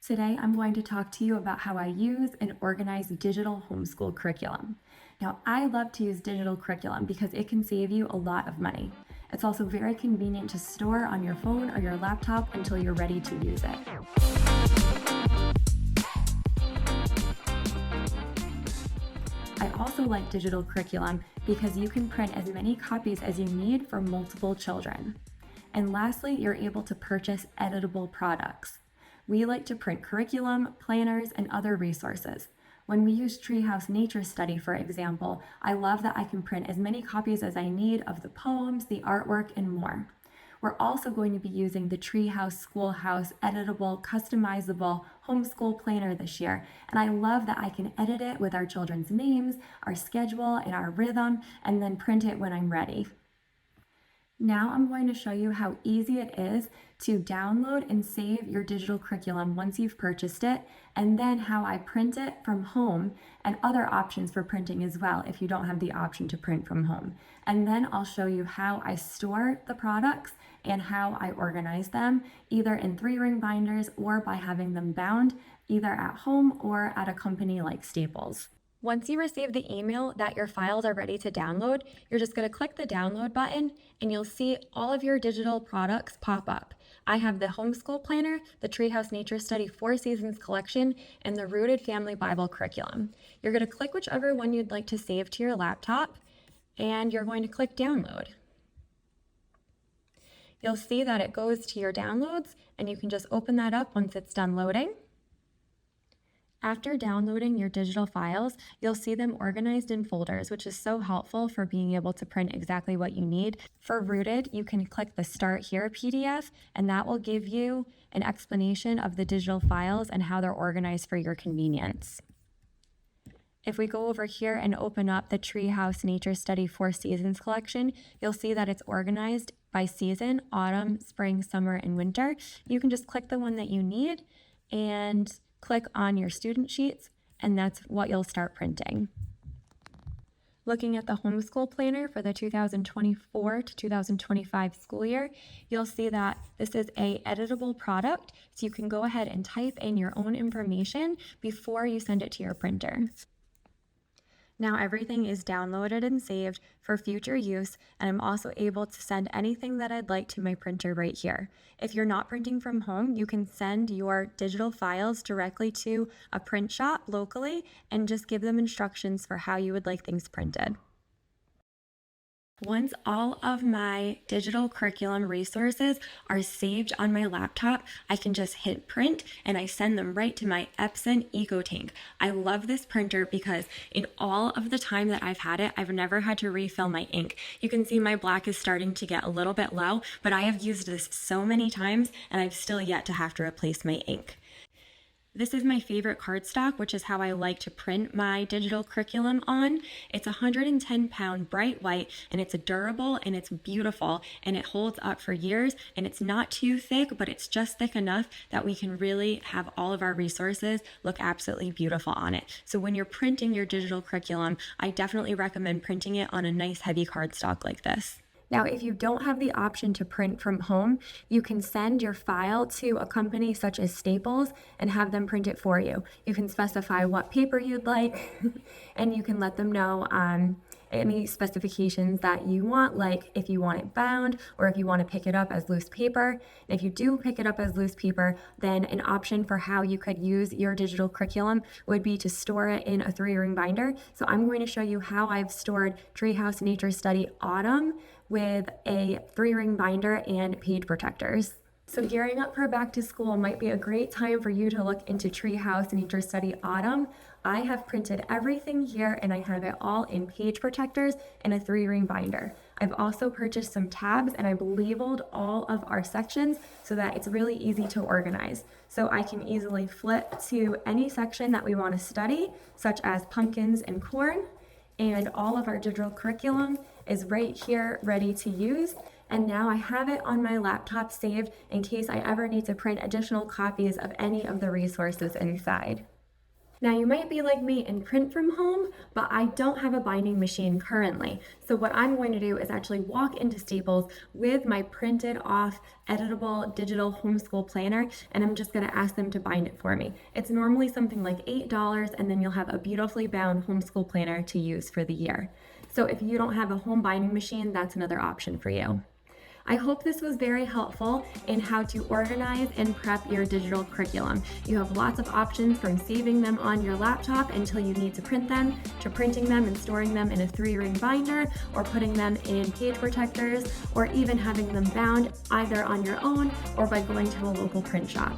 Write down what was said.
Today, I'm going to talk to you about how I use and organize digital homeschool curriculum. Now, I love to use digital curriculum because it can save you a lot of money. It's also very convenient to store on your phone or your laptop until you're ready to use it. I also like digital curriculum because you can print as many copies as you need for multiple children. And lastly, you're able to purchase editable products. We like to print curriculum, planners, and other resources. When we use Treehouse Nature Study, for example, I love that I can print as many copies as I need of the poems, the artwork, and more. We're also going to be using the Treehouse Schoolhouse editable, customizable homeschool planner this year, and I love that I can edit it with our children's names, our schedule, and our rhythm, and then print it when I'm ready. Now I'm going to show you how easy it is to download and save your digital curriculum once you've purchased it, and then how I print it from home and other options for printing as well if you don't have the option to print from home. And then I'll show you how I store the products and how I organize them, either in 3-ring binders or by having them bound either at home or at a company like Staples. Once you receive the email that your files are ready to download, you're just going to click the download button and you'll see all of your digital products pop up. I have the Homeschool Planner, the Treehouse Nature Study 4 Seasons Collection, and the Rooted Family Bible Curriculum. You're going to click whichever one you'd like to save to your laptop and you're going to click download. You'll see that it goes to your downloads and you can just open that up once it's done loading. After downloading your digital files, you'll see them organized in folders, which is so helpful for being able to print exactly what you need. For Rooted, you can click the Start Here PDF, and that will give you an explanation of the digital files and how they're organized for your convenience. If we go over here and open up the Treehouse Nature Study 4 Seasons collection, you'll see that it's organized by season: autumn, spring, summer, and winter. You can just click the one that you need and click on your student sheets, and that's what you'll start printing. Looking at the homeschool planner for the 2024 to 2025 school year, you'll see that this is a editable product, so you can go ahead and type in your own information before you send it to your printer. Now everything is downloaded and saved for future use, and I'm also able to send anything that I'd like to my printer right here. If you're not printing from home, you can send your digital files directly to a print shop locally and just give them instructions for how you would like things printed. Once all of my digital curriculum resources are saved on my laptop, I can just hit print and I send them right to my Epson EcoTank. I love this printer because in all of the time that I've had it, I've never had to refill my ink. You can see my black is starting to get a little bit low, but I have used this so many times and I've still yet to have to replace my ink. This is my favorite cardstock, which is how I like to print my digital curriculum on. It's 110-pound bright white, and it's durable and it's beautiful, and it holds up for years, and it's not too thick, but it's just thick enough that we can really have all of our resources look absolutely beautiful on it. So when you're printing your digital curriculum, I definitely recommend printing it on a nice heavy cardstock like this. Now, if you don't have the option to print from home, you can send your file to a company such as Staples and have them print it for you. You can specify what paper you'd like, and you can let them know any specifications that you want, like if you want it bound or if you want to pick it up as loose paper. And if you do pick it up as loose paper, then an option for how you could use your digital curriculum would be to store it in a 3-ring binder. So I'm going to show you how I've stored Treehouse Nature Study Autumn with a 3-ring binder and page protectors. So gearing up for back to school might be a great time for you to look into Treehouse Nature Study Autumn. I have printed everything here and I have it all in page protectors and a 3-ring binder. I've also purchased some tabs and I've labeled all of our sections so that it's really easy to organize. So I can easily flip to any section that we want to study, such as pumpkins and corn, and all of our digital curriculum is right here ready to use. And now I have it on my laptop saved in case I ever need to print additional copies of any of the resources inside. Now, you might be like me and print from home, but I don't have a binding machine currently. So what I'm going to do is actually walk into Staples with my printed off editable digital homeschool planner, and I'm just going to ask them to bind it for me. It's normally something like $8, and then you'll have a beautifully bound homeschool planner to use for the year. So if you don't have a home binding machine, that's another option for you. I hope this was very helpful in how to organize and prep your digital curriculum. You have lots of options, from saving them on your laptop until you need to print them, to printing them and storing them in a 3-ring binder, or putting them in page protectors, or even having them bound either on your own or by going to a local print shop.